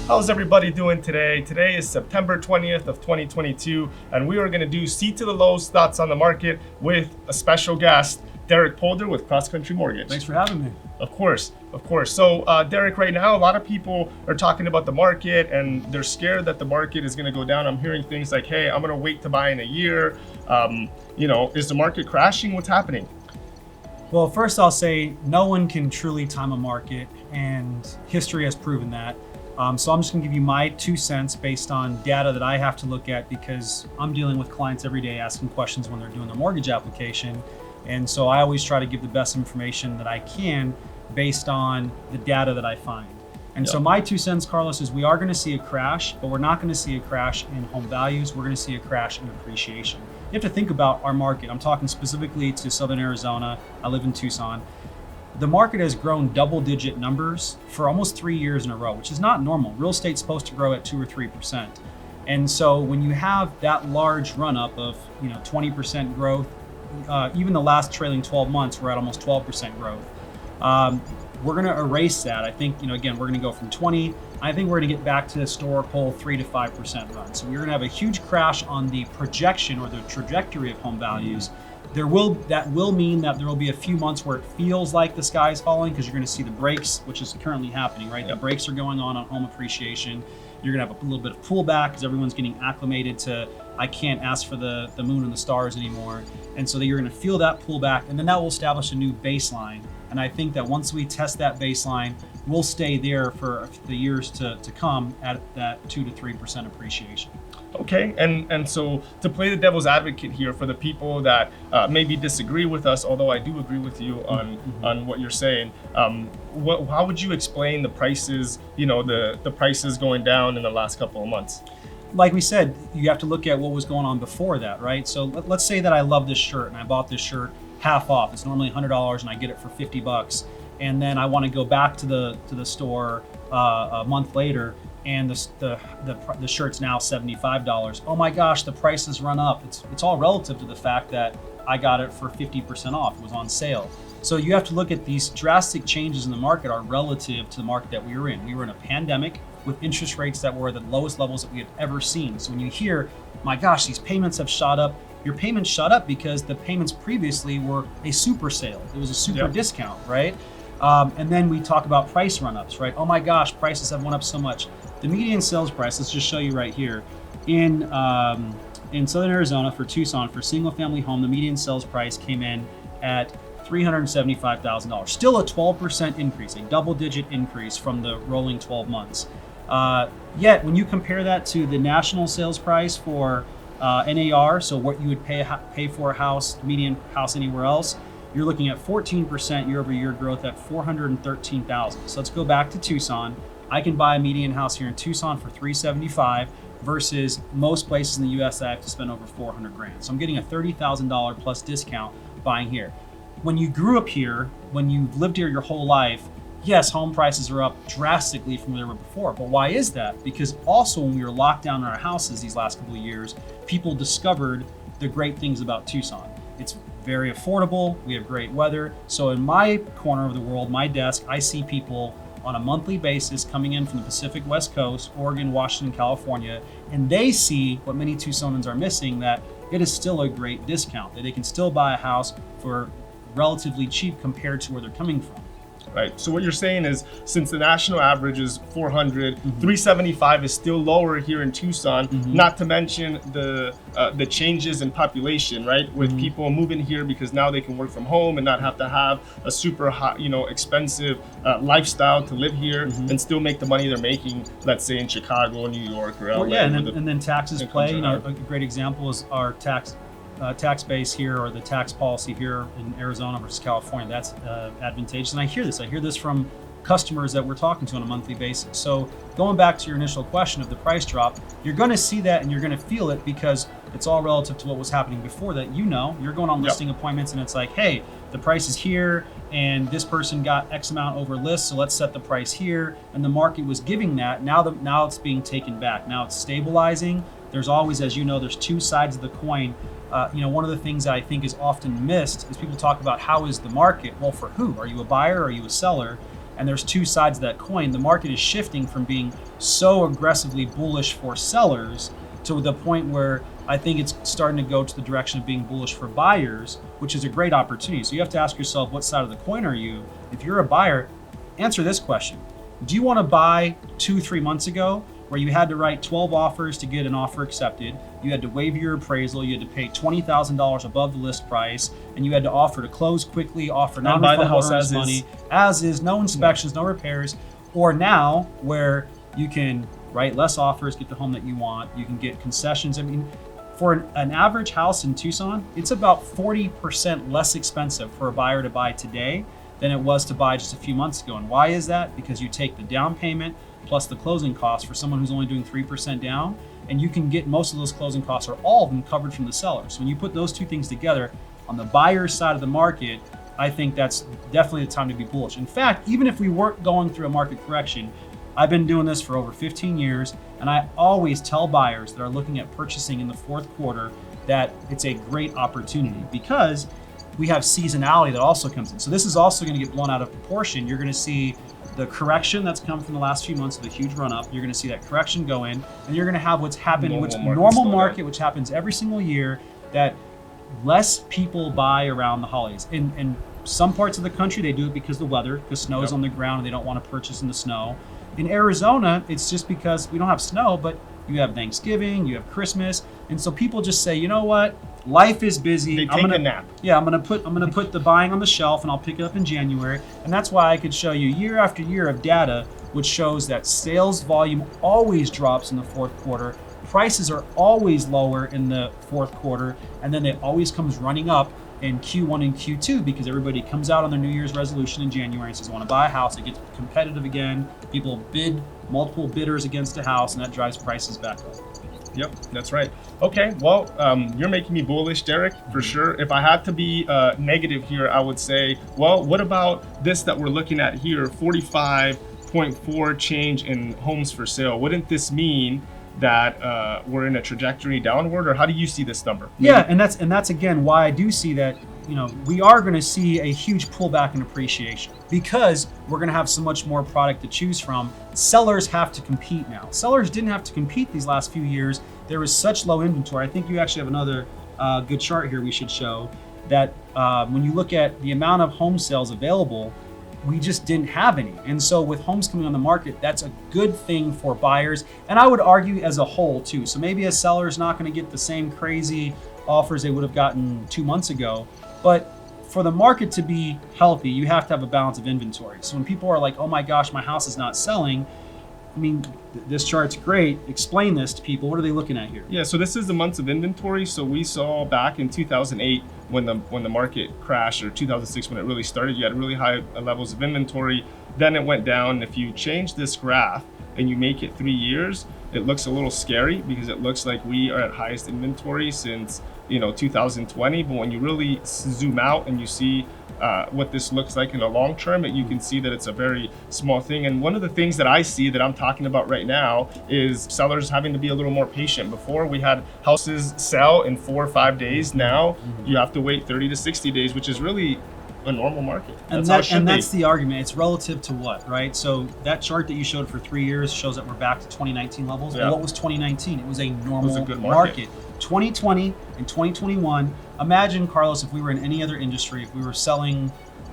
How's everybody doing today? Today is September 20th of 2022, and we are going to do SEEtwothelos thoughts on the market with a special guest, Derrick Polder with Cross Country Mortgage. Thanks for having me. Of course. So Derrick, right now, a lot of people are talking about the market and they're scared that the market is going to go down. I'm hearing things like, hey, I'm going to wait to buy in a year. Is the market crashing? What's happening? Well, first I'll say no one can truly time a market, and history has proven that. So I'm just gonna give you my 2 cents based on data that I have to look at, because I'm dealing with clients every day asking questions when they're doing their mortgage application. And so I always try to give the best information that I can based on the data that I find. And so my 2 cents, Carlos, is we are gonna see a crash, but we're not gonna see a crash in home values. We're gonna see a crash in appreciation. You have to think about our market. I'm talking specifically to Southern Arizona. I live in Tucson. The market has grown double-digit numbers for almost 3 years in a row, which is not normal. Real estate's supposed to grow at 2 or 3%. And so when you have that large run-up of 20% growth, even the last trailing 12 months, we're at almost 12% growth. We're going to erase that. I think, again, we're going to go from 20. I think we're going to get back to historical 3 to 5% run. So we're going to have a huge crash on the projection or the trajectory of home values. That will mean that there will be a few months where it feels like the sky is falling, because you're going to see the brakes, which is currently happening, right? The brakes are going on home appreciation. You're going to have a little bit of pullback because everyone's getting acclimated to, I can't ask for the moon and the stars anymore. And so that you're going to feel that pullback, and then that will establish a new baseline. And I think that once we test that baseline, we'll stay there for the years to come at that 2 to 3% appreciation. Okay, and so to play the devil's advocate here for the people that maybe disagree with us, although I do agree with you on what you're saying, how would you explain the prices, the prices going down in the last couple of months? Like we said, you have to look at what was going on before that, right? So let's say that I love this shirt and I bought this shirt half off. It's normally $100 and I get it for $50, and then I want to go back to the store a month later, and the shirt's now $75. Oh my gosh, the price has run up. It's all relative to the fact that I got it for 50% off. It was on sale. So you have to look at these drastic changes in the market are relative to the market that we were in. We were in a pandemic with interest rates that were the lowest levels that we had ever seen. So when you hear, my gosh, these payments have shot up, your payments shot up because the payments previously were a super sale. It was a super discount, right? And then we talk about price run-ups, right? Oh my gosh, prices have went up so much. The median sales price, let's just show you right here. In Southern Arizona for Tucson, for single family home, the median sales price came in at $375,000. Still a 12% increase, a double-digit increase from the rolling 12 months. Yet, when you compare that to the national sales price for NAR, so what you would pay for a house, median house anywhere else, you're looking at 14% year-over-year growth at $413,000. So let's go back to Tucson. I can buy a median house here in Tucson for $375,000 versus most places in the U.S. I have to spend over $400,000. So I'm getting a $30,000 plus discount buying here. When you grew up here, when you've lived here your whole life, yes, home prices are up drastically from where they were before. But why is that? Because also when we were locked down in our houses these last couple of years, people discovered the great things about Tucson. It's very affordable. We have great weather. So in my corner of the world, my desk, I see people on a monthly basis coming in from the Pacific West Coast, Oregon, Washington, California, and they see what many Tucsonans are missing, that it is still a great discount, that they can still buy a house for relatively cheap compared to where they're coming from. Right. So what you're saying is, since the national average is 400, 375 is still lower here in Tucson. Not to mention the changes in population, right? With people moving here because now they can work from home and not have to have a super high, expensive lifestyle to live here and still make the money they're making, let's say in Chicago, New York, or LA. Well, yeah, and then taxes play. A great example is our tax base here, or the tax policy here in Arizona versus California. That's advantageous. And I hear this from customers that we're talking to on a monthly basis. So going back to your initial question of the price drop, you're going to see that and you're going to feel it because it's all relative to what was happening before that. You're going on listing appointments and it's like, hey, the price is here and this person got X amount over list, so let's set the price here. And the market was giving that. Now it's being taken back. Now it's stabilizing. There's always, as you know, there's two sides of the coin. One of the things that I think is often missed is people talk about how is the market? Well, for who? Are you a buyer or are you a seller? And there's two sides of that coin. The market is shifting from being so aggressively bullish for sellers to the point where I think it's starting to go to the direction of being bullish for buyers, which is a great opportunity. So you have to ask yourself, what side of the coin are you? If you're a buyer, answer this question. Do you want to buy 2-3 months ago where you had to write 12 offers to get an offer accepted? You had to waive your appraisal, you had to pay $20,000 above the list price, and you had to offer to close quickly, offer non-refundable earnest money, as is, no inspections, no repairs. Or now where you can write less offers, get the home that you want, you can get concessions. I mean, for an average house in Tucson, it's about 40% less expensive for a buyer to buy today than it was to buy just a few months ago. And why is that? Because you take the down payment plus the closing costs for someone who's only doing 3% down, and you can get most of those closing costs or all of them covered from the seller. So when you put those two things together, on the buyer's side of the market, I think that's definitely the time to be bullish. In fact, even if we weren't going through a market correction, I've been doing this for over 15 years, and I always tell buyers that are looking at purchasing in the fourth quarter that it's a great opportunity because we have seasonality that also comes in. So this is also going to get blown out of proportion. You're going to see the correction that's come from the last few months of the huge run up. You're going to see that correction go in, and you're going to have what's happened, normal market, which happens every single year, that less people buy around the holidays. In some parts of the country, they do it because of the weather, because snow is on the ground and they don't want to purchase in the snow. In Arizona, it's just because we don't have snow, but you have Thanksgiving, you have Christmas, and so people just say, you know what, life is busy. They take a nap. Yeah, I'm gonna put the buying on the shelf, and I'll pick it up in January. And that's why I could show you year after year of data, which shows that sales volume always drops in the fourth quarter. Prices are always lower in the fourth quarter, and then it always comes running up in Q1 and Q2 because everybody comes out on their New Year's resolution in January and says, I want to buy a house. It gets competitive again. People bid, multiple bidders against a house, and that drives prices back up. Yep, that's right. Okay, well, you're making me bullish, Derrick, for sure. If I had to be negative here, I would say, well, what about this that we're looking at here, 45.4 change in homes for sale? Wouldn't this mean that we're in a trajectory downward, or how do you see this number? Yeah, and that's again why I do see that, we are going to see a huge pullback in appreciation because we're going to have so much more product to choose from. Sellers have to compete now. Sellers didn't have to compete these last few years. There was such low inventory. I think you actually have another good chart here we should show that when you look at the amount of home sales available, we just didn't have any. And so with homes coming on the market, that's a good thing for buyers. And I would argue as a whole too. So maybe a seller is not going to get the same crazy offers they would have gotten 2 months ago. But for the market to be healthy, you have to have a balance of inventory. So when people are like, oh my gosh, my house is not selling, I mean, this chart's great. Explain this to people. What are they looking at here? Yeah, so this is the months of inventory. So we saw back in 2008 when the market crashed, or 2006 when it really started, you had really high levels of inventory. Then it went down. If you change this graph and you make it 3 years, it looks a little scary because it looks like we are at highest inventory since 2020. But when you really zoom out and you see what this looks like in the long term, you can see that it's a very small thing. And one of the things that I see that I'm talking about right now is sellers having to be a little more patient. Before, we had houses sell in 4 or 5 days. Now you have to wait 30 to 60 days, which is really a normal market. That's the argument. It's relative to what, right? So that chart that you showed for 3 years shows that we're back to 2019 levels. Yeah. Well, what was 2019? It was a normal It was a good market. 2020 and 2021, imagine, Carlos, if we were in any other industry, if we were selling,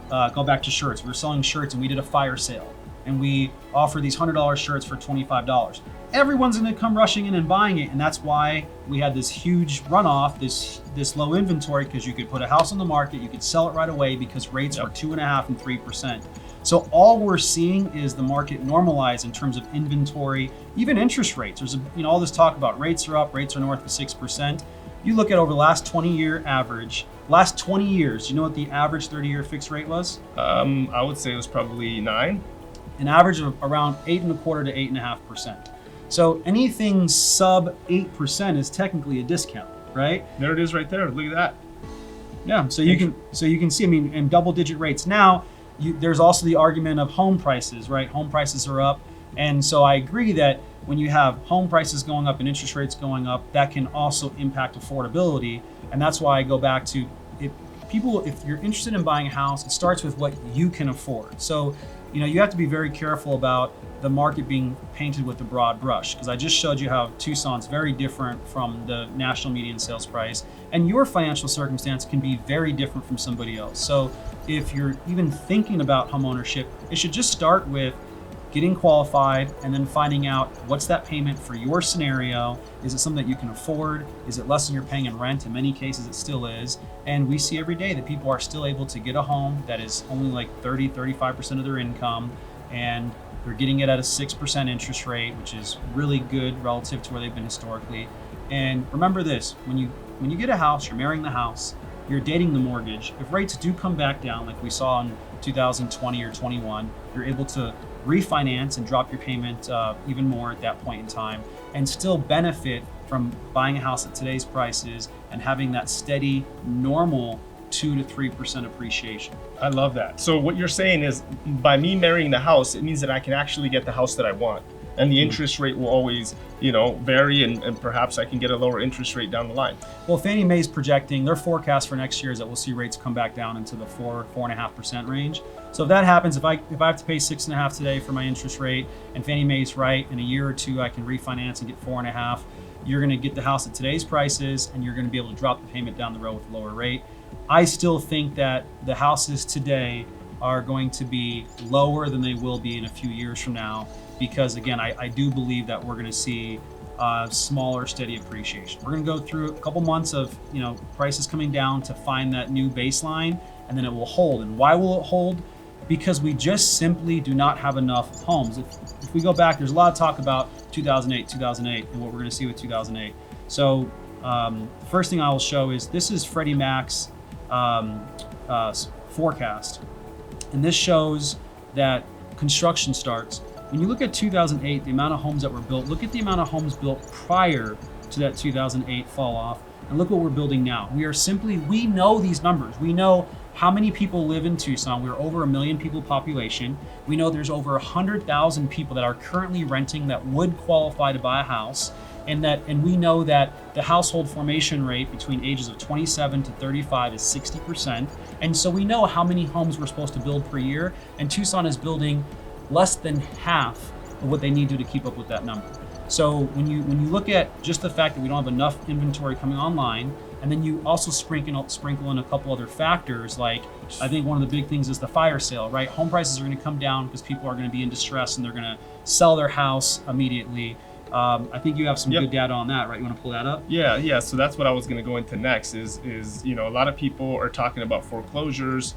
go back to shirts, we were selling shirts and we did a fire sale and we offer these $100 shirts for $25. Everyone's going to come rushing in and buying it, and that's why we had this huge runoff, this low inventory, because you could put a house on the market, you could sell it right away because rates were 2.5% and 3%. So all we're seeing is the market normalize in terms of inventory, even interest rates. There's all this talk about rates are up, rates are north of 6%. You look at over the last 20-year average, last 20 years, you know what the average 30-year fixed rate was? I would say it was probably 9. An average of around 8.25% to 8.5%. So anything sub 8% is technically a discount, right? There it is right there. Look at that. Yeah, so you can see, in double-digit rates. Now, there's also the argument of home prices, right? Home prices are up. And so I agree that when you have home prices going up and interest rates going up, that can also impact affordability. And that's why I go back to if you're interested in buying a house, it starts with what you can afford. So you have to be very careful about the market being painted with a broad brush, because I just showed you how Tucson's very different from the national median sales price, and your financial circumstance can be very different from somebody else. So if you're even thinking about home ownership, it should just start with getting qualified and then finding out what's that payment for your scenario. Is it something that you can afford? Is it less than you're paying in rent? In many cases it still is. And we see every day that people are still able to get a home that is only like 30-35% of their income, and they're getting it at a 6% interest rate, which is really good relative to where they've been historically. And remember this, when you get a house, you're marrying the house, you're dating the mortgage. If rates do come back down like we saw in 2020 or 21, you're able to refinance and drop your payment even more at that point in time, and still benefit from buying a house at today's prices and having that steady, normal 2 to 3% appreciation. I love that. So what you're saying is, by me marrying the house, it means that I can actually get the house that I want. And the interest rate will always, vary, and perhaps I can get a lower interest rate down the line. Well, Fannie Mae's projecting, their forecast for next year is that we'll see rates come back down into the 4.5% range. So if that happens, if I have to pay 6.5 today for my interest rate, and Fannie Mae's right, in a year or two I can refinance and get 4.5, you're going to get the house at today's prices, and you're going to be able to drop the payment down the road with a lower rate. I still think that the houses today are going to be lower than they will be in a few years from now, because again, I do believe that we're going to see smaller, steady appreciation. We're going to go through a couple months of prices coming down to find that new baseline, and then it will hold. And why will it hold? Because we just simply do not have enough homes. If we go back, there's a lot of talk about 2008, and what we're going to see with 2008. So first thing I will show is this is Freddie Mac's forecast, and this shows that construction starts. When you look at 2008, the amount of homes that were built, look at the amount of homes built prior to that 2008 fall off, and look what we're building now. We know these numbers. We know how many people live in Tucson. We're over 1 million people population. We know there's over 100,000 people that are currently renting that would qualify to buy a house. And we know that the household formation rate between ages of 27 to 35 is 60%. And so we know how many homes we're supposed to build per year, and Tucson is building less than half of what they need to keep up with that number. So when you look at just the fact that we don't have enough inventory coming online, and then you also sprinkle in a couple other factors, like I think one of the big things is the fire sale, right? Home prices are going to come down because people are going to be in distress and they're going to sell their house immediately. I think you have some good data on that, right? You want to pull that up? Yeah. So that's what I was going to go into next. Is a lot of people are talking about foreclosures,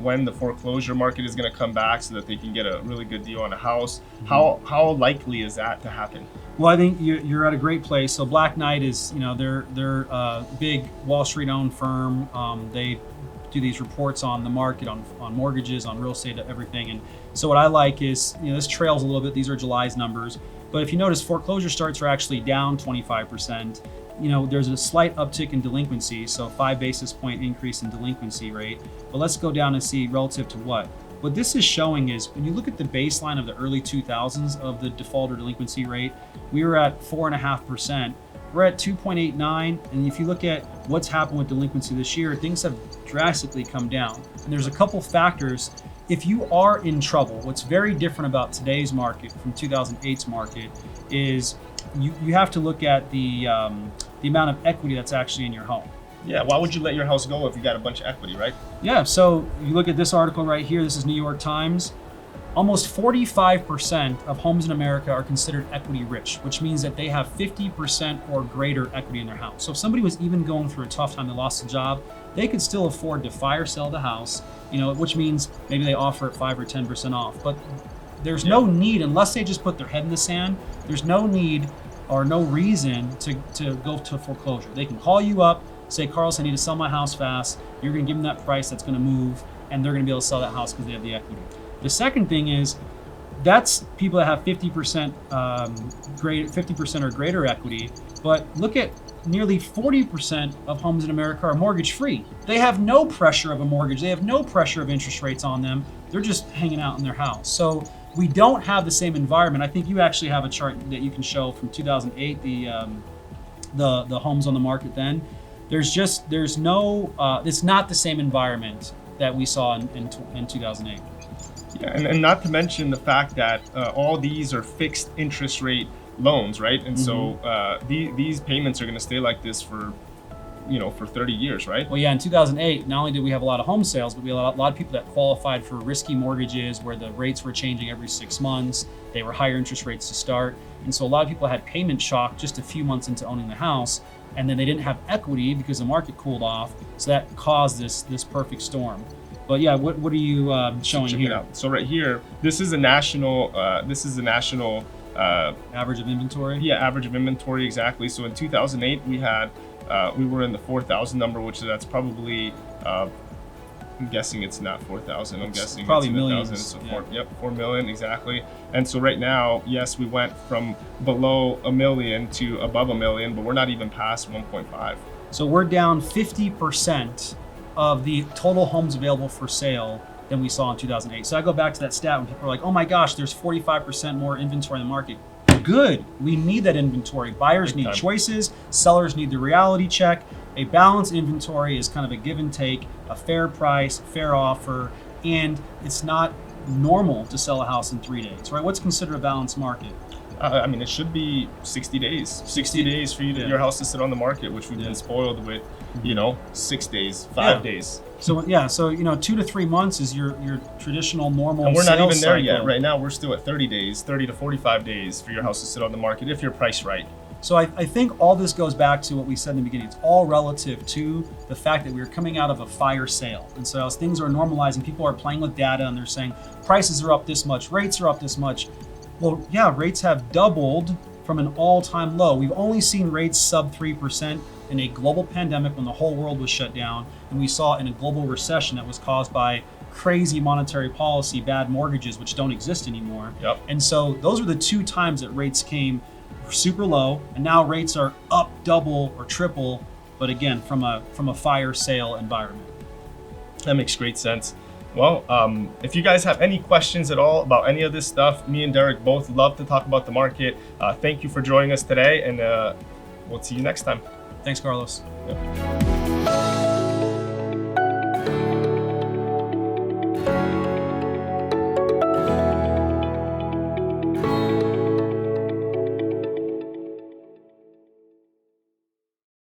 when the foreclosure market is going to come back, so that they can get a really good deal on a house. Mm-hmm. How likely is that to happen? Well, I think you're at a great place. So Black Knight is, they're a big Wall Street owned firm. They do these reports on the market, on mortgages, on real estate, everything. And so what I like is, this trails a little bit. These are July's numbers. But if you notice, foreclosure starts are actually down 25%. There's a slight uptick in delinquency, so 5 basis point increase in delinquency rate. But let's go down and see relative to what. What this is showing is when you look at the baseline of the early 2000s of the default or delinquency rate, we were at 4.5%. We're at 2.89, and if you look at what's happened with delinquency this year, things have drastically come down. And there's a couple factors. If you are in trouble, what's very different about today's market from 2008's market is you have to look at the amount of equity that's actually in your home. Yeah, why would you let your house go if you got a bunch of equity, right? Yeah, so you look at this article right here, this is New York Times. Almost 45% of homes in America are considered equity rich, which means that they have 50% or greater equity in their house. So if somebody was even going through a tough time, they lost a job, they could still afford to fire sell the house, which means maybe they offer it 5 or 10% off. But there's no need, unless they just put their head in the sand, there's no need or no reason to go to foreclosure. They can call you up, say, Carlos, I need to sell my house fast. You're going to give them that price that's going to move, and they're going to be able to sell that house because they have the equity. The second thing is, that's people that have 50% or greater equity. But look at nearly 40% of homes in America are mortgage free. They have no pressure of a mortgage. They have no pressure of interest rates on them. They're just hanging out in their house. So we don't have the same environment. I think you actually have a chart that you can show from 2008, the homes on the market then. It's not the same environment that we saw in 2008. Yeah, and not to mention the fact that all these are fixed interest rate loans, right? And so these payments are going to stay like this for, for 30 years, right? Well, yeah, in 2008, not only did we have a lot of home sales, but we had a lot of people that qualified for risky mortgages where the rates were changing every 6 months. They were higher interest rates to start. And so a lot of people had payment shock just a few months into owning the house. And then they didn't have equity because the market cooled off. So that caused this perfect storm. But yeah, what are you showing Check here? it out. So right here, this is a national Average of inventory? Yeah, average of inventory, exactly. So in 2008, we were in the 4,000 number, that's probably, I'm guessing it's not 4,000. I'm guessing probably it's in the millions. thousands. So Yeah. 4 million, exactly. And so right now, yes, we went from below a million to above a million, but we're not even past 1.5. So we're down 50% of the total homes available for sale than we saw in 2008. So I go back to that stat when people are like, oh my gosh, there's 45% more inventory in the market. Good. We need that inventory. Buyers need choices. Sellers need the reality check. A balanced inventory is kind of a give and take, a fair price, fair offer, and it's not normal to sell a house in 3 days, right? What's considered a balanced market? I mean, it should be 60 days. 60 days for your house to sit on the market, which we've been spoiled with, 6 days, 5 days. So 2 to 3 months is your traditional normal. And we're not even there cycle. yet. Right now, we're still at 30 days, 30 to 45 days for your house to sit on the market if you're priced right. So I think all this goes back to what we said in the beginning. It's all relative to the fact that we are coming out of a fire sale. And so as things are normalizing, people are playing with data and they're saying prices are up this much, rates are up this much. Well, yeah, rates have doubled from an all-time low. We've only seen rates sub 3% in a global pandemic when the whole world was shut down. And we saw in a global recession that was caused by crazy monetary policy, bad mortgages, which don't exist anymore. Yep. And so those were the 2 times that rates came super low, and now rates are up double or triple, but again, from a fire sale environment. That makes great sense. Well, if you guys have any questions at all about any of this stuff, me and Derrick both love to talk about the market. Thank you for joining us today, and we'll see you next time. Thanks, Carlos. Yep.